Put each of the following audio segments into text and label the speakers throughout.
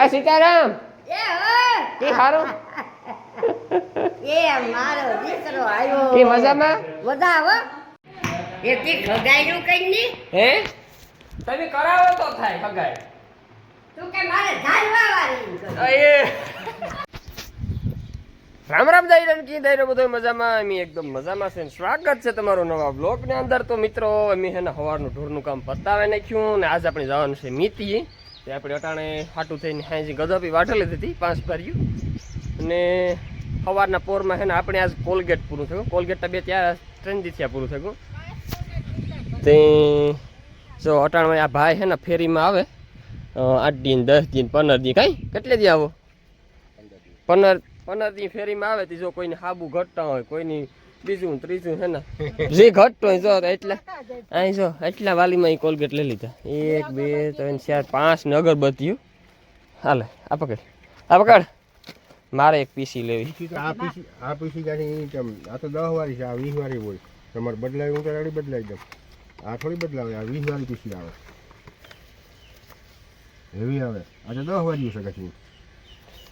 Speaker 1: આ સીતારામ
Speaker 2: એ હો
Speaker 1: કી હારું
Speaker 2: એ મારો દીકરો આવ્યો
Speaker 1: કી મજામાં
Speaker 2: મજા હો એ તી ખગાયનું કઈ ની
Speaker 1: હે તમે કરાવો તો થાય ખગાય
Speaker 2: તું કે મારે ધારવા વાળી
Speaker 1: અયે રામ રામ દાઈરન કી દાઈરો બધો મજામાં અમે એકદમ મજામાં છે સ્વાગત છે તમારું નવા બ્લોગ ની અંદર તો મિત્રો અમે હે ને સવારનું ઢોરનું કામ પતાવે નાખ્યું ને આજ આપણે જવાનું છે મીતી તે આપણે અટાણે હાટું થઈને હાજી ગદપી વાઢેલી હતી 5 ભર્યું અને સવારના પોરમાં હે ને આપણે આજ કોલગેટ પૂરું થયું કોલગેટના 2 ત્યાં 3 દિવસ પૂરું થયું તે જો અટાણે આ ભાઈ હે ને ફેરીમાં આવે 8 દિન 10 દિન 15 દિન કઈ કેટલે દી આવો 15 દી ફેરીમાં આવે તો જો કોઈને હાબુ ઘટતા હોય કોઈની બીજું ત્રીજું છે ને જે ઘટતો હોય જો એટલા અહીં જો એટલા વાલીમાં કોલગેટ લઈ લીધા 1 2 3 4 5 ને અગરબત્તીઓ હાલે આ પકડ મારે એક પીસી લેવી
Speaker 3: આ પીસી ગાડી આ તો 10 વાળી છે આ 20 વાળી હોય તમારે બદલાવી હું તો ગાડી બદલાવી દઉં આ થોડી બદલાવે આ 20 વાળી પીસી આવે એવી આવે આ તો 10 વાળી છે કચ્છી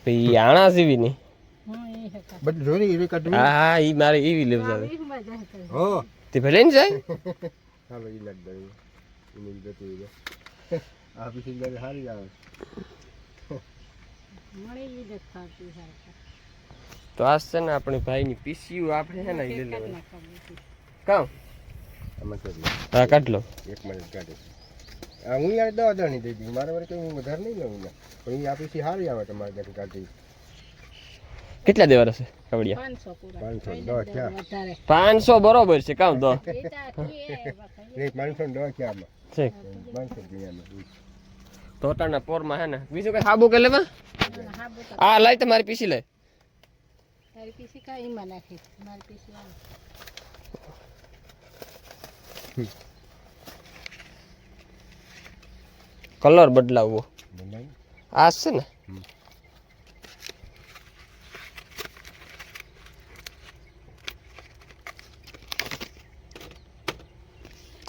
Speaker 1: પછી આણા જેવી નહીં
Speaker 3: બટ જોરી એવી કાઢવી
Speaker 1: હા ઈ મારે એવી લેવ જાવે
Speaker 3: હો
Speaker 1: તે ભલે ને જાય
Speaker 3: હાલો ઈ લાગ દઈ ઈ જતી રહે આ પીસી ગાડી સારી આવે
Speaker 2: મળી લીધે ખાતી સારખા
Speaker 1: તો આજ છે ને આપણે ભાઈની પીસીયુ આપણે છે ને ઈ લઈ લેવાની કામ
Speaker 3: આમાં કરી
Speaker 1: હા કાઢ લો
Speaker 3: એક મિનિટ કાઢી આ હું યાર 10 દાણી દઈ દી મારા વરે કઈ વધારે નહીં લઉં ને પણ આ પીસી સારી આવે તમારે ગાડી કાઢી
Speaker 1: કેટલા દેવાના છે કવડિયા
Speaker 2: 500 પૂરા
Speaker 3: 510 ક્યાં
Speaker 2: વધારે
Speaker 1: 500 બરોબર છે કામ દો
Speaker 3: નહીં 510 ક્યાં
Speaker 1: છે
Speaker 3: 500 ક્યાં
Speaker 1: તોટાના પોરમાં હે ને બીજું કઈ હાબુ કે લેવા આ લઈ તમારી પીસી લઈ
Speaker 2: તારી પીસી કાઈ માં નાખી મારી પીસી આ
Speaker 1: કલર બદલાવવો
Speaker 3: બનાવી
Speaker 1: આ છે ને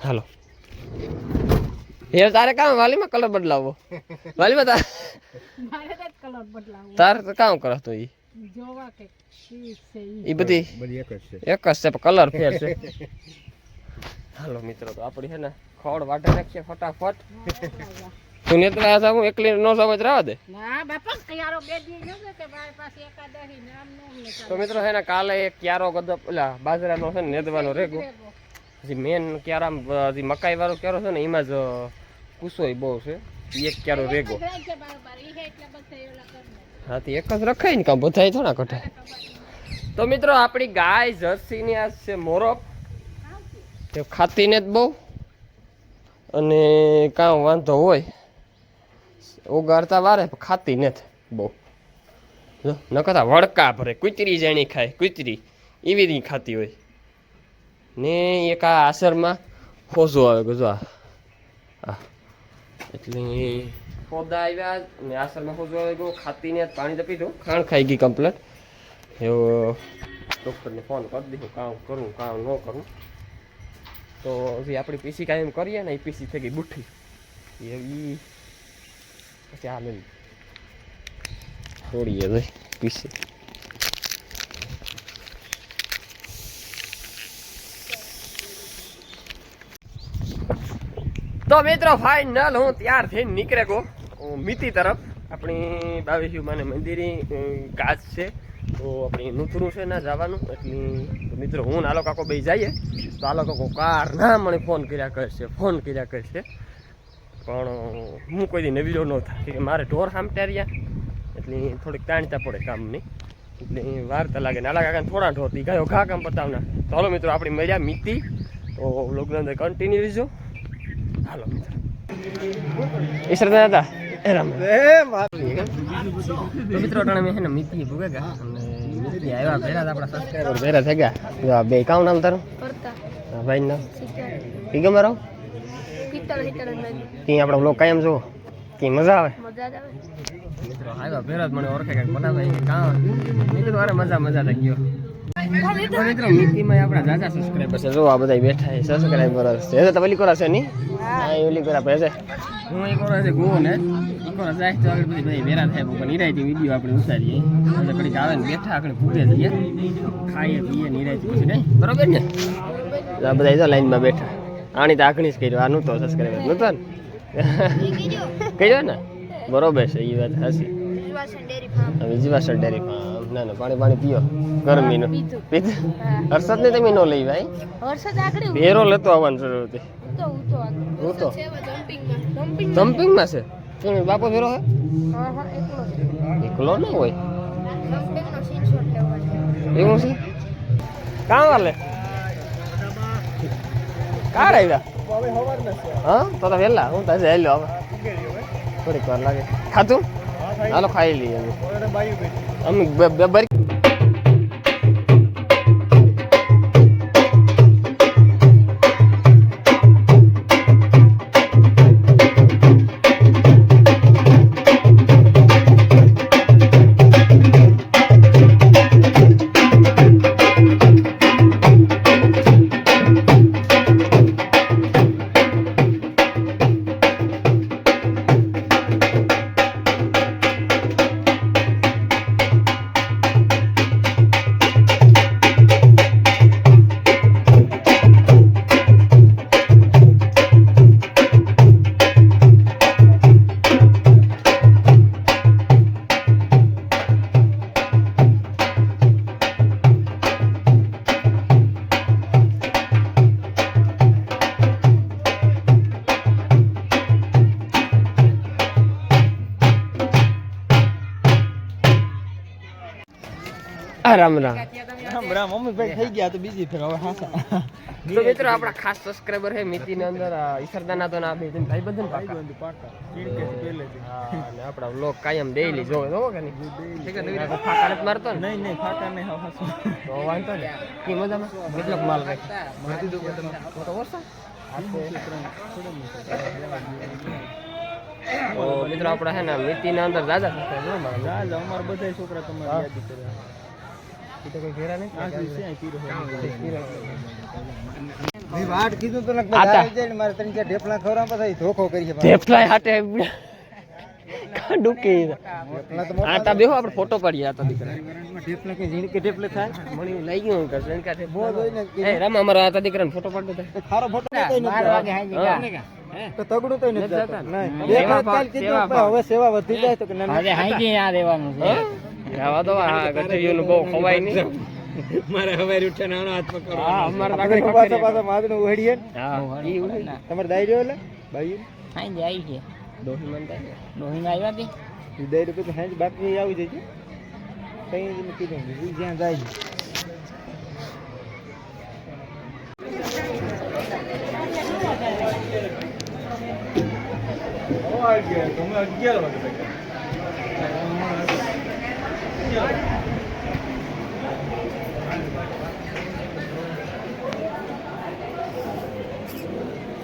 Speaker 1: હાલો એ તારે કામ વાલીમાં કલર બદલાવવો વાલીમાં
Speaker 2: મારે તો કલર બદલાવો
Speaker 1: તારે તો કામ કરો તો ઈ
Speaker 2: જોવા કે શી છે
Speaker 1: ઈ બધી
Speaker 3: બધી એક જ છે
Speaker 1: એક જ છે પણ કલર ફેર છે હાલો મિત્રો તો આપણી છે ને ખોડ વાટે નાખીએ ફટાફટ તું નેતરા હતા હું એકલી નો સમજ રહેવા દે
Speaker 2: ના બાપા કયારો બે દી ન કે મારી પાસે એકાદહી નામ નો
Speaker 1: તો મિત્રો છે ને કાલે એક ક્યારો ગદપ ઓલા બાજરાનો છે ને નેદવાનો રેગો પછી મેન ક્યારામ જે મકાઈ વાળો ક્યારો છે ને એમાં જ કુસોય બહુ છે એક ક્યારો રેગો હા તે એક જ રખાય ને કામ બધાય થોડા કઠે તો મિત્રો આપણી ગાય જર્સીની આ છે મોરપ તે ખાતી ને જ બહુ અને કામ વાંધો હોય ઉગાડતા વારે ખાતી ને બહુ ન કરતા વડકા ભરે કૂતરી જાણી ખાય કૂતરી એવી રીતે ખાતી હોય ને એક આ આસરમાં ફોસો આવે ગજો આ એટલે ફોદા આવ્યા ને આસરમાં ફોસો આવે ગયો ખાતીને પાણી તો પીધું ખાણ ખાઈ ગઈ કમ્પ્લેટ એવો ડૉક્ટરને ફોન કરી દીધો કામ કરું કામ ન કરું તો હજી આપણી પીસી કાંઈ એમ કરીએ ને એ પીસી થઈ ગઈ બુઠ્ઠી એવી પછી આ લઈ છોડીએ ભાઈ પીસી તો મિત્રો ફાઇનલ હું તૈયાર થઈને નીકળે ગો મીતી તરફ આપણી 22 માને મંદિરની કાચ છે તો આપણી નૂતરું છે ને જવાનું એટલે મિત્રો હું આલો કાકો બે જઈએ તો આલો કાકો કાર ના મને ફોન કર્યા કરશે પણ હું કોઈ દી નવીરો ન થાય મારે ઢોર સામટાર્યા એટલે થોડીક તાણતા પડે કામની એટલે વાર તો લાગે નાલા કાકાને થોડા ઢોર તી ગયો ઘા કામ પતાવના તો હાલો મિત્રો આપણે મળ્યા મીતી તો લોગના અંદર કન્ટિન્યુ રહેજો હાલો મિત્રો ઈશ્વર હતા રામ તો મિત્રો અટાણે મેં હે ને મીતી ભૂગે ગયા અને મીતી આવ્યા ભેરા આપણા સબસ્ક્રાઈબર ભેરા થઈ ગયા બે કામ નામ તારું ભાઈ નામ ઈ ગમે રહો ત્યાં આપણે બ્લોગ કાયમ જો કે મજા આવે મિત્રો આવ્યા ભેરા મને ઓળખે કાંઈક બનાવે કામ મિત્રો અરે મજા થઈ ગયો મિત્રો મીતીમાં આપણા જાજા સબસ્ક્રાઈબર છે જો આ બધા બેઠા છે સબસ્ક્રાઈબર છે તો ઓલી કોરા છે ની હા ઓલી કોરા છે હું એક કોરા છે ગો ને બકોરા જાય તો આગળ બધી વેરા થાય પણ નિરાયથી વિડીયો આપણે ઉતારીએ એટલે ઘડીક આવે ને બેઠા આગળ ભૂગે જઈએ ખાઈએ પીએ નિરાયથી પછી નહીં બરોબર ને આ બધા તો લાઈનમાં બેઠા આની તો આખણી જ કર્યો આ નહોતો સબસ્ક્રાઈબર નહોતો ને કર્યો ને બરોબર છે એ વાત હાસી વિજવાસર ડેરી ફાર્મ ના ના પાણી પીઓ ગરમીનું પીધું હર્ષદ ને તમે ન લઈ ભાઈ ભેરો લેતો આવવાનું શરૂ હતી જમ્પિંગમાં છે કેમ બાપો ભેરો હે એકલો ના હોય એવું છે કાં વાલે કાર આવ્યા હા તો વહેલા હું તો હેલ્યો હવે થોડીક વાર લાગે ખાતું હાલો ખાઈ લઈએ અમે બરી રામ રામ
Speaker 4: મમ્મી ભાઈ થઈ ગયા તો બીજી ફેર હવે હાસા
Speaker 1: તો મિત્રો આપણા ખાસ સબસ્ક્રાઇબર હે મિતિ ની અંદર ઈસરદાના તો ના બે ભાઈ બધન પાકા અને આપણા વ્લોગ કાયમ ડેઈલી જોવે તો કે નહીં ઠીક છે ફાકા નથી મારતો ને
Speaker 4: નહીં ફાકા નહીં હવે
Speaker 1: તો વાંધો ને કી મજામાં કેટલોક માલ રાખ મારતી દો તો ઓછા તો મિત્રો આપણા હે ને મિતિ ની અંદર દાદા
Speaker 4: અમારા બધા છોકરા તમારે યાદ કરે વાત કીધું તો મારે ત્રણ ચાર ઢેફલા ખવડાવવા પછી ધોખો કરી
Speaker 1: ઢેફલા હાટે ડૂકી આટા બેહો આપણે ફોટો પાડીએ આતા દીકરા
Speaker 4: ઢેફલા કે જીણ કે ઢેફલે થાય
Speaker 1: મણી લઈ ગયો કે જણકા છે બોલ હોય ને એ રામ અમારા આતા દીકરાને ફોટો પાડી દે
Speaker 4: ખારો ફોટો કઈ નથી 12 વાગે હાઈ તો તગડું તો નથી જતા નહીં બે કાલ કીધું હવે સેવા વધી જાય તો કે આજે હાઈ આ દેવાનું છે
Speaker 1: આવા તો આ ગઠિયુનું બહુ ખવાય નહીં
Speaker 4: મારે હવે ઉઠે નાનો હાથ પકડો
Speaker 1: હા અમાર
Speaker 4: પાછા માદનું ઉહડીએ
Speaker 1: હા ઈ ઉહડી
Speaker 4: તમાર દાઈ રહ્યો એટલે ભાઈ
Speaker 2: હાઈ જાય છે
Speaker 1: દોહી મંતા
Speaker 2: ડોહીને આવ્યા હતી
Speaker 4: દાઈ રૂપિયા તો હાઈ બાકી આવી જજો કઈ કીધું જ્યાં જાય તમે 11 વાગે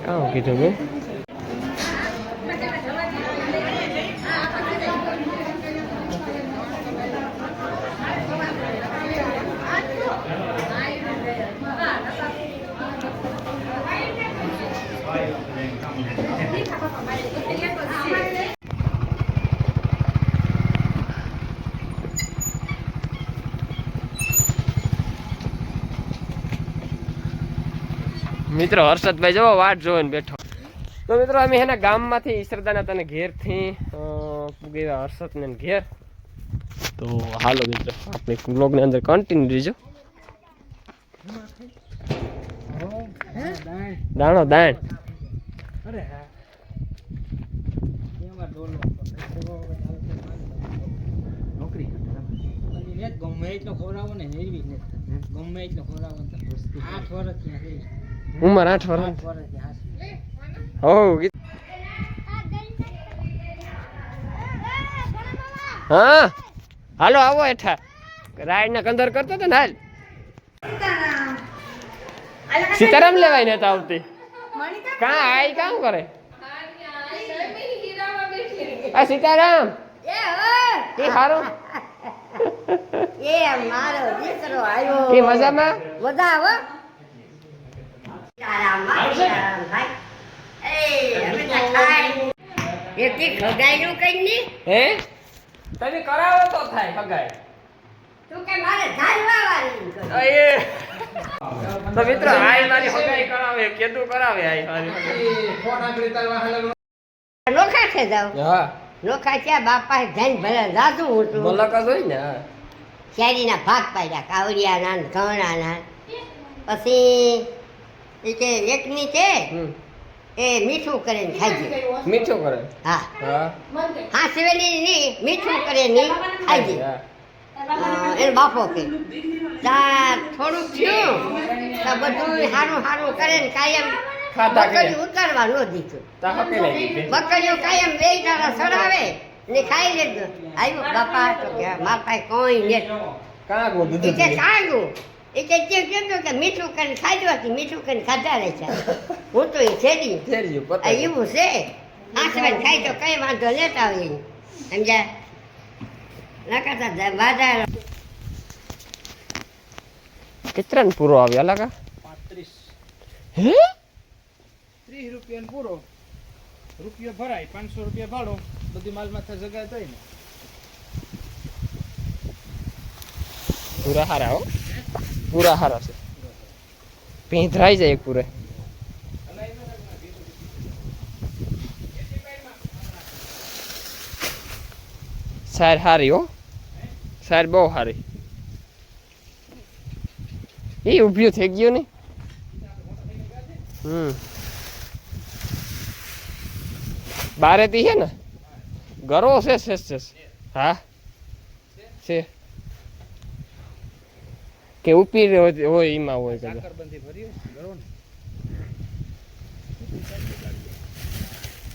Speaker 1: કાં કીધું મેં મિત્રો હર્ષદભાઈ જો વાટ જોઈને બેઠો તો મિત્રો અમે એના ગામમાંથી ઈસરદાના તને ઘેરથી પૂગી હર્ષદ ને ઘેર તો હાલો મિત્રો આપણે બ્લોગની અંદર કન્ટિન્યુ રહીજો દાણો દાણ
Speaker 4: અરે નોકરી ગમે એટલો ખવડાવો ને હેરવી ને ગમે એટલો ખવડાવો 8 વર્ષ ત્યાં રહી
Speaker 1: ઉંમર 8 વર્ષ હો હા હાલો આવો હેઠા રાઈડ ના કંદર કરતો તો ને હાલ સીતારામ લેવાય ને આવતી કાં આઈ કામ કરે આ સીતારામ એ હારું
Speaker 2: એ મારો દીકરો આવ્યો
Speaker 1: એ મજામાં
Speaker 2: બધા હો તારા ભાઈ એ અમે ખાઈ એથી ખગાયનું કઈ ની
Speaker 1: હે તમે કરાવો તો થાય હગાઈ
Speaker 2: તું કે મારે ધારવા વાળી કર.
Speaker 1: તો મિત્રો આય મારી હગાઈ કરાવે કેદું કરાવે આય મારી
Speaker 2: નોખા છે જાવ
Speaker 1: હા
Speaker 2: નોખા છે બાપા જઈને ભલે જાતું હું તું
Speaker 1: મલક જ હોય ને હા.
Speaker 2: શેરીના ભાગ પાડ્યા કાવડિયાના ને ઘણાના પછી એ કે એકની છે
Speaker 1: હમ.
Speaker 2: એ મીઠું કરીને ખાઈ
Speaker 1: મીઠું કરે
Speaker 2: હા
Speaker 1: હા
Speaker 2: હા સિવેલી ની મીઠું કરે ની ખાઈ
Speaker 1: હા.
Speaker 2: એને બાપો કે તા થોડુંક થયું તો બધું સારું સારું કરે ને કાયમ
Speaker 1: ખાતા કરે.
Speaker 2: બકરી ઉતારવા ન દીધું
Speaker 1: તા હકે નહીં દીધી.
Speaker 2: બકરીઓ કાયમ બે તારા સડાવે ને ખાઈ લેજો આવ્યું બાપા તો કે મારા પાસે કોઈ નથી
Speaker 1: કાં ગો
Speaker 2: એ
Speaker 1: દૂધ
Speaker 2: કે સારું એ કે તે કીધું કે મીઠું કરીને ખાધું હતું મીઠું કરીને ખાધા રહે છે હું તો એ છેડી
Speaker 1: ફેરજો
Speaker 2: આ
Speaker 1: પતા
Speaker 2: એવું છે આસવાન ખાય તો કઈ વાંધો લેતા હોય સમજ્યા નકાતા બાજાર
Speaker 1: કેટલાને પૂરો આવ્યો લાગા
Speaker 4: 35
Speaker 1: હે
Speaker 4: 30 રૂપિયા પૂરો રૂપિયો ભરાય 500 રૂપિયા ભાડો બધી માલ માથા જગ્યા થઈ ને
Speaker 1: પૂરા હારા હો પૂરા હારા છે ભીંધરાઈ જાય એક પૂરે સાર હારી હો સાર બહુ હારી એ ઊભ્યું થઈ ગયું ને બારેથી છે ને ગરો છે હા છે કે ઉપી હોય એમાં હોય કદાચ
Speaker 4: સાકરબંધી ભરી ગળો ને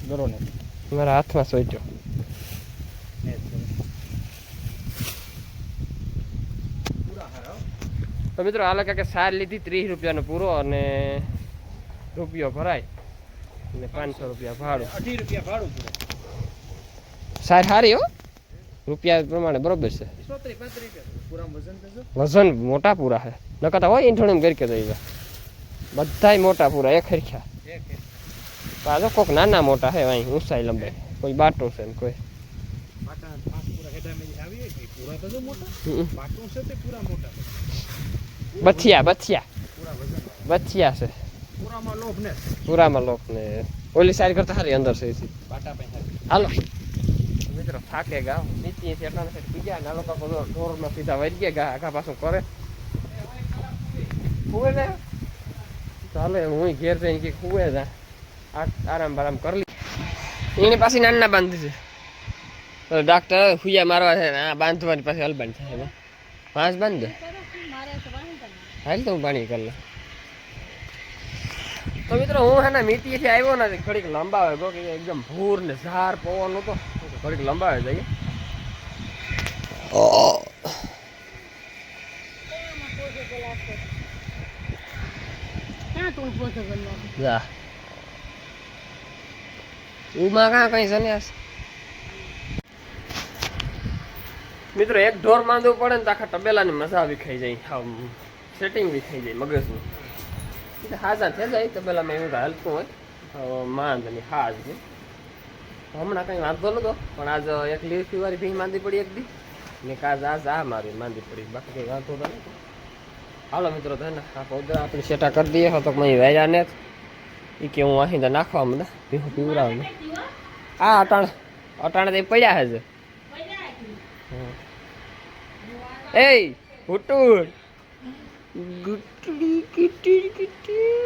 Speaker 1: ગરો ને મારા હાથમાં સોચ્યો તો મિત્રો આ લોકો કે સાર લીધી 30 રૂપિયાનો પૂરો અને રૂપિયો ભરાય અને 500 રૂપિયા ભાડું
Speaker 4: 18 રૂપિયા ભાડું પૂરે
Speaker 1: સાર હારી હો રૂપિયા પ્રમાણે બરોબર છે
Speaker 4: 35 રૂપિયા પૂરા વજન તો જો
Speaker 1: વજન મોટા પૂરા છે નકતા હોય ઈંઠોણી કરી કે દઈ બધાય મોટા પૂરા એક હરખ્યા
Speaker 4: એક
Speaker 1: પાછો કોક નાના મોટા છે અહીં ઊંચાઈ લંબાઈ કોઈ બાટો છે ને કોઈ
Speaker 4: પાટા 5 પૂરા હેડા મે આવી ગઈ પૂરા તો જો મોટા પાટું છે તે પૂરા મોટા
Speaker 1: બથિયા
Speaker 4: પૂરા વજન
Speaker 1: બથિયા છે
Speaker 4: પૂરામાં લોભ ને
Speaker 1: પૂરામાં લોક ને ઓલી સારી કરતા સારી અંદર છે એથી.
Speaker 4: પાટા પાસે
Speaker 1: હાલો મિત્રો થાકે ગા નીચેથી એટલા સાઈડ પીગ્યા ને આ લોકો ઢોરમાં સીધા વળી ગયા ગા આખા પાછું કરે હુએ ને ચાલે હું ઘેર જઈને કે હુએ જા આરામ બારામ કરી લી એની પાછી નાના બાંધી છે તો ડાક્ટર હુયા મારવા છે ને આ બાંધવાની પાછી હલબાન થાય એમાં પાંચ બાંધ દે હાલ તો હું પાણી કરી લઉં તો મિત્રો હું હે ને મીટીથી આવ્યો ને ઘડીક લંબાવે ગયો કે એકદમ ભૂર ને ઝાર પવન હતો ઘડીક લંબાવે જઈએ
Speaker 2: ક્યાં તું પોતે ગયો
Speaker 1: જા ઉમાં કાં કઈ સન્યાસ મિત્રો એક ઢોર માંદવું પડે ને તો આખા તબેલાની મજા વિખાઈ જાય સેટિંગ વિખાઈ જાય મગજનું હાજા થઈ જાય તબેલામાં એવું હાલતું હોય માંદ ની હાજ ને હમણાં કઈ વાંધો નતો પણ આજ એક લીરથી વાળી ભી માંદી પડી એક દી ને કાજ આજ આ મારી માંદી પડી બાકી કઈ વાંધો તો નહીં હાલો મિત્રો તો ને આ પૌધા આપણે સેટા કરી દઈએ તો મેં વેર્યા ને એ કે હું અહીં નાખવા મને પીવું પીવડાવું ને આ અટાણે તો પડ્યા છે એ હુટુર ગુટડી કિટી કિટી